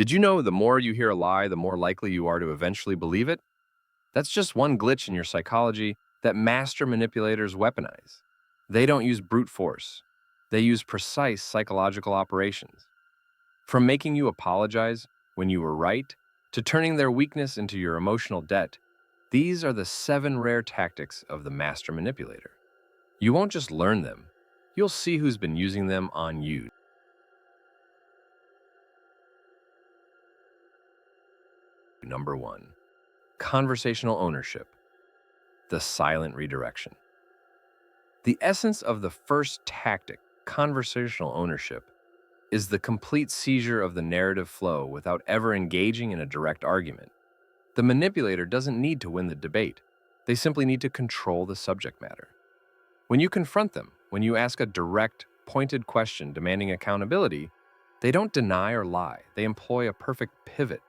Did you know the more you hear a lie, the more likely you are to eventually believe it? That's just one glitch in your psychology that master manipulators weaponize. They don't use brute force. They use precise psychological operations. From making you apologize when you were right, to turning their weakness into your emotional debt, these are the 7 rare tactics of the master manipulator. You won't just learn them, you'll see who's been using them on you. Number 1. Conversational ownership, the silent redirection. The essence of the first tactic, conversational ownership, is the complete seizure of the narrative flow without ever engaging in a direct argument. The manipulator doesn't need to win the debate. They simply need to control the subject matter. When you confront them, when you ask a direct, pointed question demanding accountability, they don't deny or lie. They employ a perfect pivot.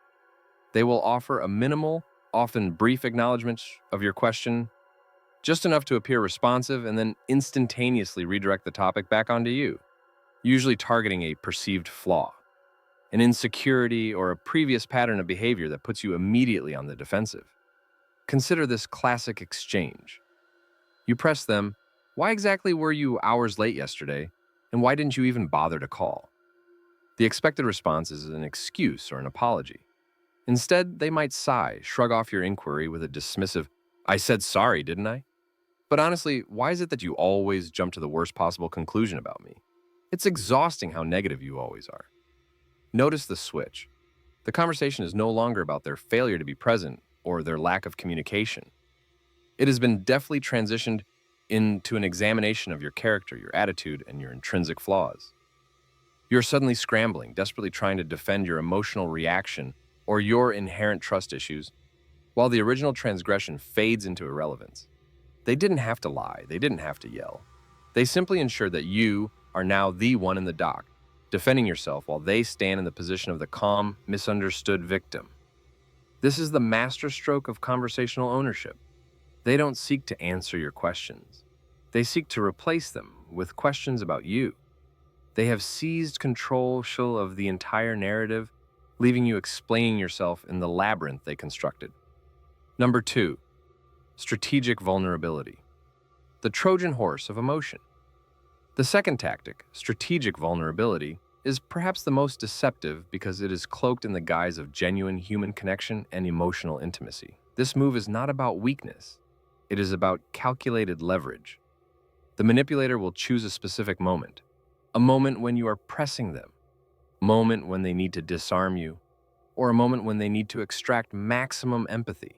They will offer a minimal, often brief acknowledgement of your question, just enough to appear responsive, and then instantaneously redirect the topic back onto you, usually targeting a perceived flaw, an insecurity, or a previous pattern of behavior that puts you immediately on the defensive. Consider this classic exchange. You press them, "Why exactly were you hours late yesterday, and why didn't you even bother to call?" The expected response is an excuse or an apology. Instead, they might sigh, shrug off your inquiry with a dismissive, "I said sorry, didn't I?" But honestly, why is it that you always jump to the worst possible conclusion about me? It's exhausting how negative you always are. Notice the switch. The conversation is no longer about their failure to be present or their lack of communication. It has been deftly transitioned into an examination of your character, your attitude, and your intrinsic flaws. You're suddenly scrambling, desperately trying to defend your emotional reaction or your inherent trust issues, while the original transgression fades into irrelevance. They didn't have to lie, they didn't have to yell. They simply ensured that you are now the one in the dock, defending yourself while they stand in the position of the calm, misunderstood victim. This is the masterstroke of conversational ownership. They don't seek to answer your questions. They seek to replace them with questions about you. They have seized control of the entire narrative, leaving you explaining yourself in the labyrinth they constructed. Number 2. Strategic vulnerability, the Trojan horse of emotion. The second tactic, strategic vulnerability, is perhaps the most deceptive because it is cloaked in the guise of genuine human connection and emotional intimacy. This move is not about weakness. It is about calculated leverage. The manipulator will choose a specific moment, a moment when you are pressing them, a moment when they need to disarm you, or a moment when they need to extract maximum empathy,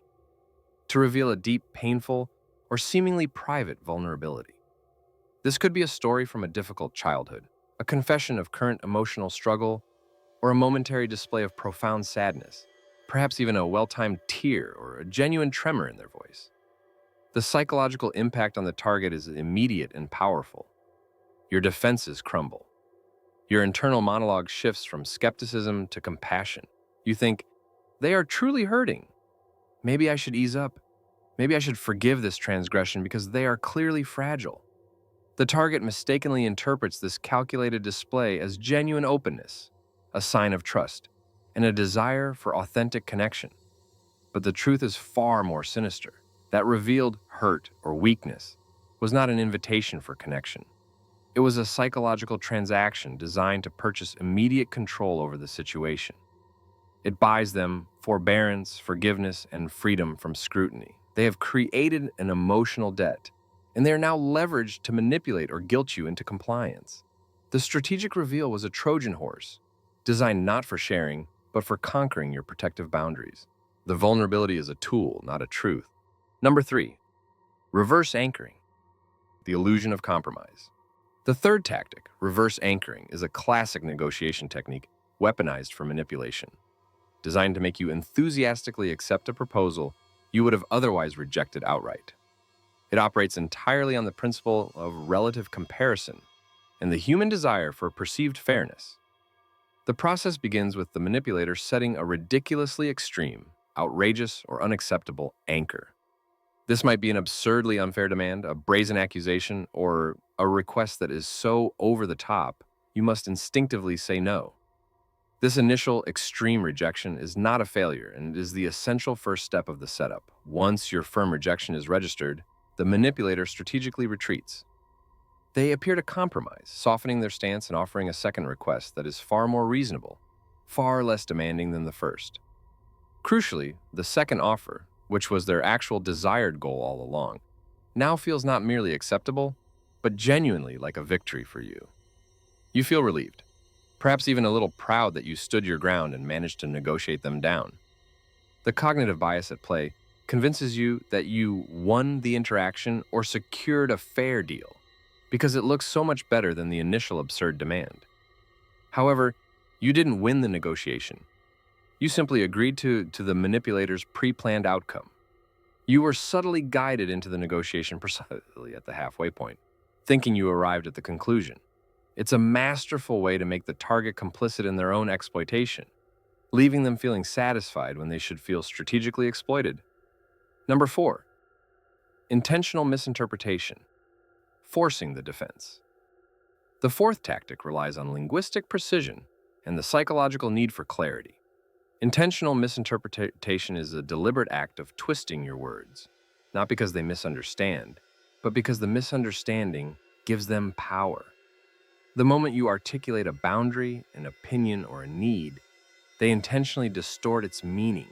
to reveal a deep, painful, or seemingly private vulnerability. This could be a story from a difficult childhood, a confession of current emotional struggle, or a momentary display of profound sadness, perhaps even a well-timed tear or a genuine tremor in their voice. The psychological impact on the target is immediate and powerful. Your defenses crumble. Your internal monologue shifts from skepticism to compassion. You think, "They are truly hurting. Maybe I should ease up. Maybe I should forgive this transgression because they are clearly fragile." The target mistakenly interprets this calculated display as genuine openness, a sign of trust, and a desire for authentic connection. But the truth is far more sinister. That revealed hurt or weakness was not an invitation for connection. It was a psychological transaction designed to purchase immediate control over the situation. It buys them forbearance, forgiveness, and freedom from scrutiny. They have created an emotional debt, and they are now leveraged to manipulate or guilt you into compliance. The strategic reveal was a Trojan horse, designed not for sharing, but for conquering your protective boundaries. The vulnerability is a tool, not a truth. Number 3. Reverse anchoring, the illusion of compromise. The third tactic, reverse anchoring, is a classic negotiation technique weaponized for manipulation, designed to make you enthusiastically accept a proposal you would have otherwise rejected outright. It operates entirely on the principle of relative comparison and the human desire for perceived fairness. The process begins with the manipulator setting a ridiculously extreme, outrageous, or unacceptable anchor. This might be an absurdly unfair demand, a brazen accusation, or a request that is so over the top you must instinctively say no. This initial extreme rejection is not a failure and is the essential first step of the setup. Once your firm rejection is registered, the manipulator strategically retreats. They appear to compromise, softening their stance and offering a second request that is far more reasonable, far less demanding than the first. Crucially, the second offer, which was their actual desired goal all along, now feels not merely acceptable, but genuinely like a victory for you. You feel relieved, perhaps even a little proud that you stood your ground and managed to negotiate them down. The cognitive bias at play convinces you that you won the interaction or secured a fair deal, because it looks so much better than the initial absurd demand. However, you didn't win the negotiation. You simply agreed to the manipulator's pre-planned outcome. You were subtly guided into the negotiation precisely at the halfway point, thinking you arrived at the conclusion. It's a masterful way to make the target complicit in their own exploitation, leaving them feeling satisfied when they should feel strategically exploited. Number 4, intentional misinterpretation, forcing the defense. The fourth tactic relies on linguistic precision and the psychological need for clarity. Intentional misinterpretation is a deliberate act of twisting your words, not because they misunderstand, but because the misunderstanding gives them power. The moment you articulate a boundary, an opinion, or a need, they intentionally distort its meaning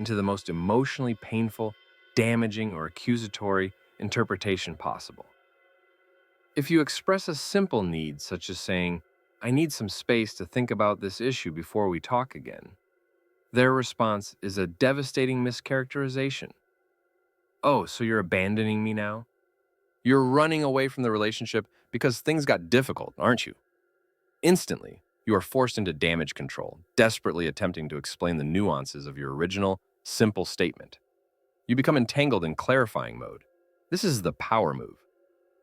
into the most emotionally painful, damaging, or accusatory interpretation possible. If you express a simple need, such as saying, "I need some space to think about this issue before we talk again," their response is a devastating mischaracterization. "Oh, so you're abandoning me now? You're running away from the relationship because things got difficult, aren't you?" Instantly, you are forced into damage control, desperately attempting to explain the nuances of your original, simple statement. You become entangled in clarifying mode. This is the power move.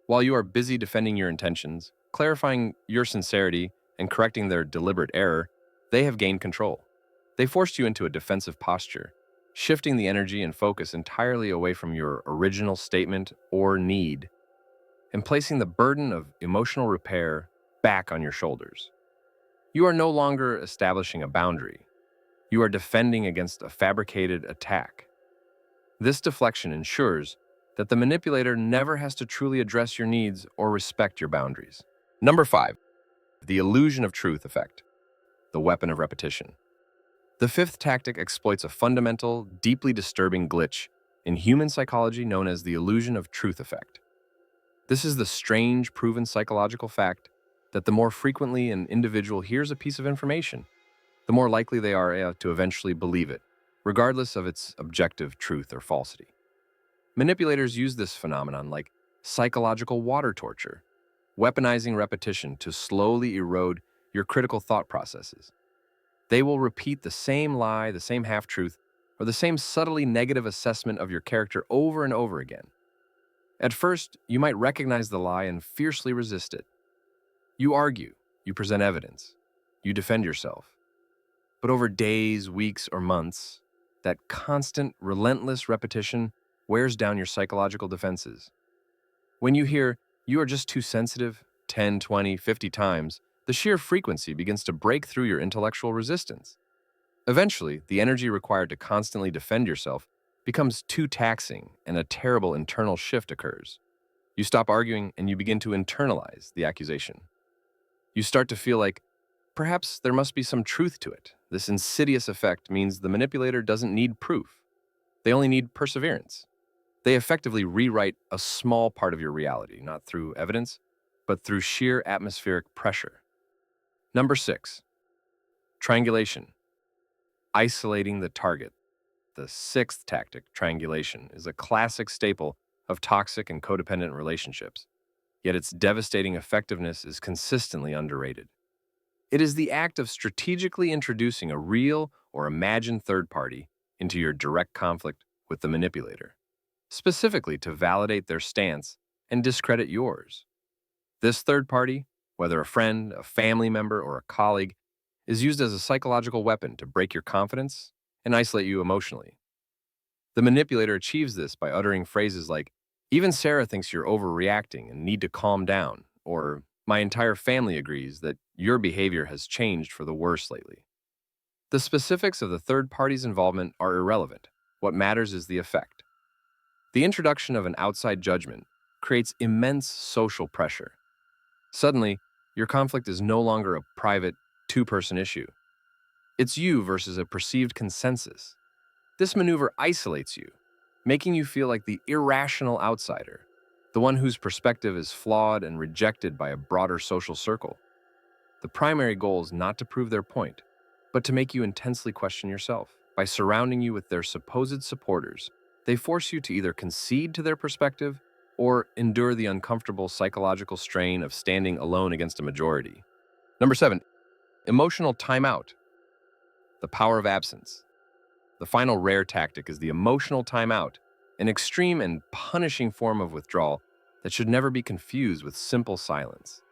While you are busy defending your intentions, clarifying your sincerity, and correcting their deliberate error, they have gained control. They forced you into a defensive posture, shifting the energy and focus entirely away from your original statement or need, and placing the burden of emotional repair back on your shoulders. You are no longer establishing a boundary. You are defending against a fabricated attack. This deflection ensures that the manipulator never has to truly address your needs or respect your boundaries. Number 5, the illusion of truth effect, the weapon of repetition. The fifth tactic exploits a fundamental, deeply disturbing glitch in human psychology known as the illusion of truth effect. This is the strange, proven psychological fact that the more frequently an individual hears a piece of information, the more likely they are to eventually believe it, regardless of its objective truth or falsity. Manipulators use this phenomenon like psychological water torture, weaponizing repetition to slowly erode your critical thought processes. They will repeat the same lie, the same half-truth, or the same subtly negative assessment of your character over and over again. At first, you might recognize the lie and fiercely resist it. You argue, you present evidence, you defend yourself. But over days, weeks, or months, that constant, relentless repetition wears down your psychological defenses. When you hear, "You are just too sensitive," 10, 20, 50 times, the sheer frequency begins to break through your intellectual resistance. Eventually, the energy required to constantly defend yourself becomes too taxing, and a terrible internal shift occurs. You stop arguing and you begin to internalize the accusation. You start to feel like, perhaps there must be some truth to it. This insidious effect means the manipulator doesn't need proof. They only need perseverance. They effectively rewrite a small part of your reality, not through evidence, but through sheer atmospheric pressure. Number 6, triangulation, isolating the target. The sixth tactic, triangulation, is a classic staple of toxic and codependent relationships, yet its devastating effectiveness is consistently underrated. It is the act of strategically introducing a real or imagined third party into your direct conflict with the manipulator, specifically to validate their stance and discredit yours. This third party, whether a friend, a family member, or a colleague, is used as a psychological weapon to break your confidence and isolate you emotionally. The manipulator achieves this by uttering phrases like, "Even Sarah thinks you're overreacting and need to calm down," or "My entire family agrees that your behavior has changed for the worse lately." The specifics of the third party's involvement are irrelevant. What matters is the effect. The introduction of an outside judgment creates immense social pressure. Suddenly, your conflict is no longer a private, two-person issue. It's you versus a perceived consensus. This maneuver isolates you, making you feel like the irrational outsider, the one whose perspective is flawed and rejected by a broader social circle. The primary goal is not to prove their point, but to make you intensely question yourself. By surrounding you with their supposed supporters, they force you to either concede to their perspective or endure the uncomfortable psychological strain of standing alone against a majority. Number 7, emotional timeout, the power of absence. The final rare tactic is the emotional timeout, an extreme and punishing form of withdrawal that should never be confused with simple silence.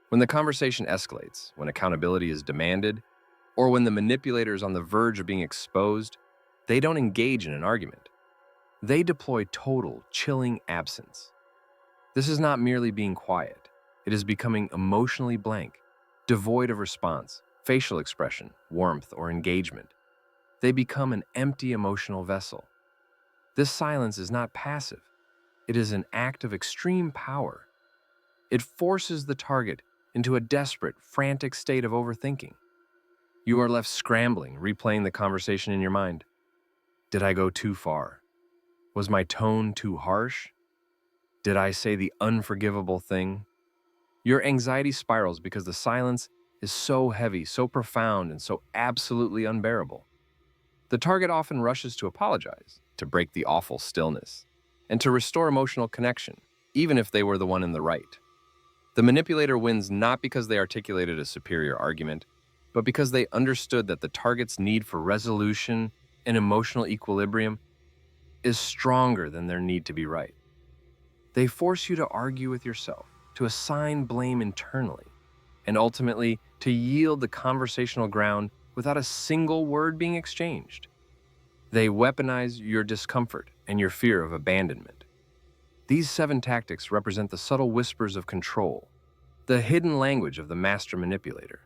When the conversation escalates, when accountability is demanded, or when the manipulator is on the verge of being exposed, they don't engage in an argument. They deploy total, chilling absence. This is not merely being quiet. It is becoming emotionally blank, devoid of response, facial expression, warmth, or engagement. They become an empty emotional vessel. This silence is not passive. It is an act of extreme power. It forces the target into a desperate, frantic state of overthinking. You are left scrambling, replaying the conversation in your mind. Did I go too far? Was my tone too harsh? Did I say the unforgivable thing? Your anxiety spirals because the silence is so heavy, so profound, and so absolutely unbearable. The target often rushes to apologize, to break the awful stillness, and to restore emotional connection, even if they were the one in the right. The manipulator wins not because they articulated a superior argument, but because they understood that the target's need for resolution and emotional equilibrium is stronger than their need to be right. They force you to argue with yourself, to assign blame internally, and ultimately to yield the conversational ground without a single word being exchanged. They weaponize your discomfort and your fear of abandonment. These 7 tactics represent the subtle whispers of control, the hidden language of the master manipulator.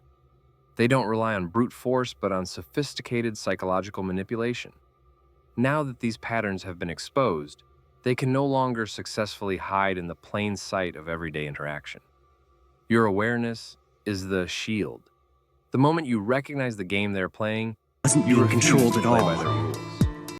They don't rely on brute force, but on sophisticated psychological manipulation. Now that these patterns have been exposed, they can no longer successfully hide in the plain sight of everyday interaction. Your awareness is the shield. The moment you recognize the game they're playing, Wasn't you being refuse controlled to at play all. by their rules.